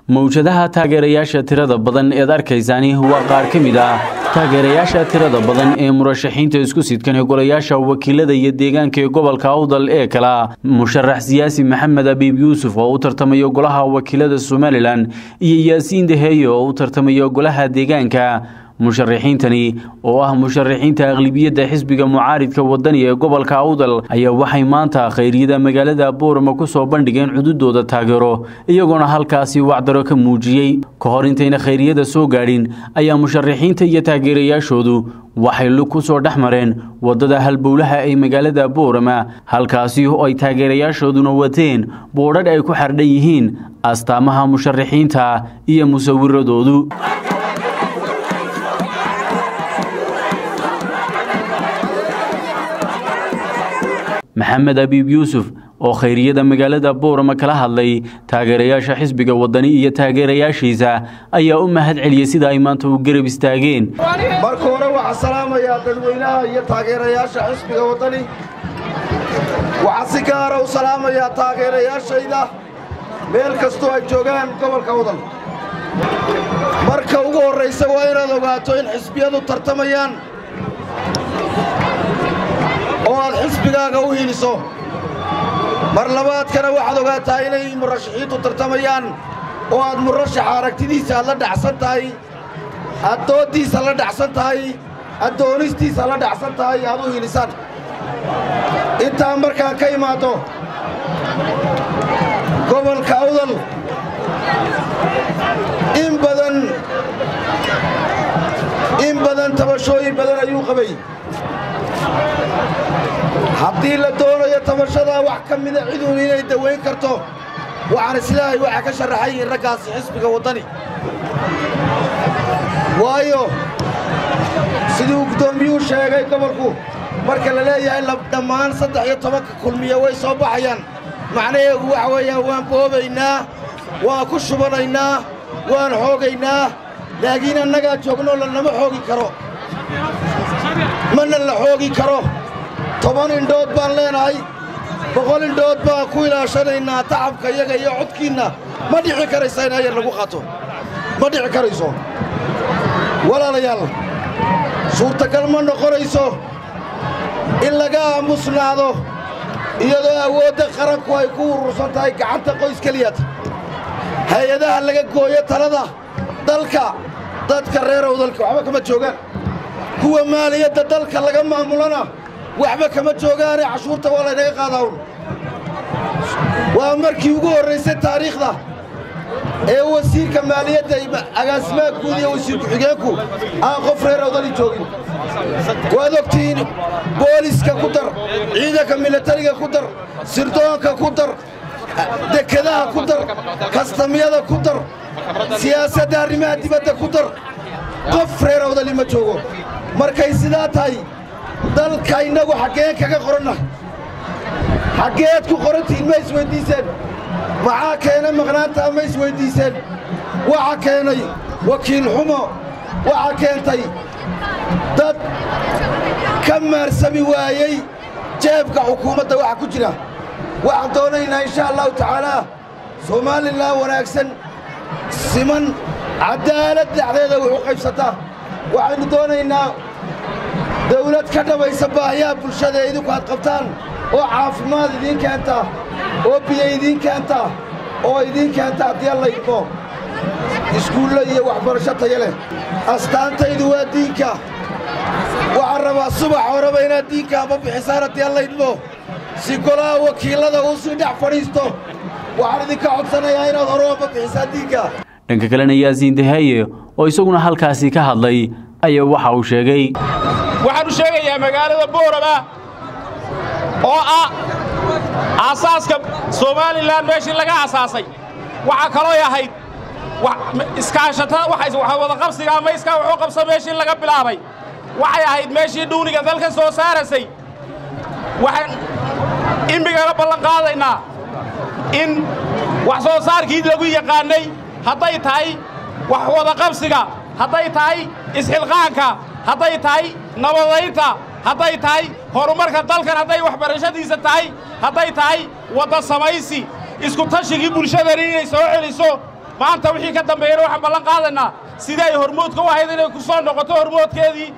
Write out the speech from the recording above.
mawjadaha taageerayaasha tirada badan ee arkaysaani waa qaar ka mid ah taageerayaasha tirada badan ee murashaxiinta isku sidkan golayaasha wakiilada iyo deegaanka ee gobolka Awdal ee kala musharax siyaasi Maxamed Abiib Yuusuf oo u tartamayo golaha wakiilada Somaliland iyo Yaasiin Daheeyo oo u tartamayo golaha deegaanka musharaxiintani oo ah musharaxiinta aqlabiyadda xisbiga mucaaridka wadani ee gobolka Awdal ayaa waxay maanta khayriyada magaalada Boorama ku soo bandhigeen cududooda taageero iyagoona halkaasi wacdaro ka muujiyay ka hor intayna khayriyada soo gaadhin ayaa musharaxiinta iyo taageerayaashoodu waxay ku soo dhaxmareen wadada halbowlaha ee magaalada Boorama halkaasi oo ay taageerayaashooduna wateen boodhadh ay ku xardhan yihiin astaamaha musharaxiinta iyo musawiradoodu Maxamed Abiib Yuusuf oo khayriyada magaalada Boorama kala hadlay taageerayaasha xisbiga wadani iyo taageerayaashiisa ayaa u mahad celiyay sida ay maanta u garab istaageen marka hore waxa salaamaya dadweynaha iyo taageerayaasha xisbiga wadani waxa si gaar ah u salaamaya taageerayaashayda meel kasto ay joogaan gobolka Awdal marka ugu horeysa waa inaad ogaato in xisbiyadu tartamayaan oo aad xisbigaaga u hiliso mar labaadkana waxaad ogaataa inay murashaxiintu tartamayaan oo aad murashaxa aragtidiisa la dhacsan tahay adoodiisa la dhacsan tahay adoonistiisa la dhacsan tahay aad u hilisaan intaa markaa ka imaado gobolka Awdal in badan tabashooyin badan ayuu qabay haddii la doonayo tabashada wax ka mid ah ciidan inay daweyn karto waxaan islaahay waxa ka sharaxay raggaas xisbiga wadani waayo sidoo guddoomiyuhu sheegay gobolku marka la leeyahay dhammaan 13 kulmiye way soo baxayaan macnaheedu waxa weeyaan waan boobaynaa waan ku shubanaynaa waan xoogaynaa laakiin annaga joogno lama xoogi karo mana la xoogi karo 10 indhood baan leenahay 100 indhood baan ku ilaashanaynaa tacabka iyaga iyo codkiina ma dhici karayso in ay lagu qaato ma dhici karayso walaalayaal suurtagal ma noqonayso in laga aamusnaado iyadoo awoodda qaranku ay ku urursan tahay gacanta qoys kaliya hay'adaha laga gooyo talada dalka dadka reer Awdalka waxba kama joogaan kuwa maaliyadda dalka laga maamulana waxba kama joogaan cashuurta wala inaga qaadaan waa markii ugu horeysay taariikhda ee wasiirka maaliyadda agaasimaha guud iyo wasiir ku-xigeenku aan qof reer Awdal joogin waad ogtiin booliska ku dar ciidanka militariga ku dar sirdoonka ku dar dekedaha ku dar kastamyada ku dar siyaasadda arrimaha dibadda ku dar qof reer Awdal ma joogo markay sidaa tahay dalka inagu xagee kaga qorana xageed ku qorantiin ma isweydiiseen waxa keenay maqnaanta ma isweydiiseen waxa keenay wakiil xumo waxa keentay dad ka maarsami waayay jeebka xukuumadda waxa ku jira waxaan doonaynaa insha Allah taala Soomaaliland wanaagsan siman cadaalad dhexdeeda wuxuu qaybsataa waxaan doonaynaa dawlad ka dhabaysa baahiyaha bulshada idinku aad qabtaan oo caafimaad idin keenta oo biyo idin keenta oo idin keenta haddii la idmo iskuulla iyo waxbarasho tayo leh astaantaydu waa diinka waxaan rabaa subax horeba inaad diinka ama bixisaan haddii la idmo si golaha wakiilada uu si dhex fadhiisto waxaan idinka codsanayaa inaad horeba bixisaan diinka dhanka kalena Yaasiin Daheeyo oo isaguna halkaasi ka hadlay ayaa waxa uu sheegay waxaan u sheegayaa magaalada Boorama oo asaaska Somaliland meeshii laga asaasay waxa kale oo yahay iskaashatada waxa wada qabsiga ama iska wuxuu qabsay meeshii laga bilaabay waxay ahayd meeshii duuniga dalka soo saarasay waxaan imbiga ballan qaadaynaa in wax soo saarkii lagu yaqaanay haday tahay wax wada qabsiga haday tahay isxilqaanka haday tahay nabadaynta haday tahay horumarka dalkan haday waxbarashadiisa tahay haday tahay wada samaysi isku tashigii bulshada inay soo celiso maanta wixii ka dambeeyay waxaan ballan qaadana sidii ay hormoodka u ahayd inay ku soo noqoto hormoodkeedii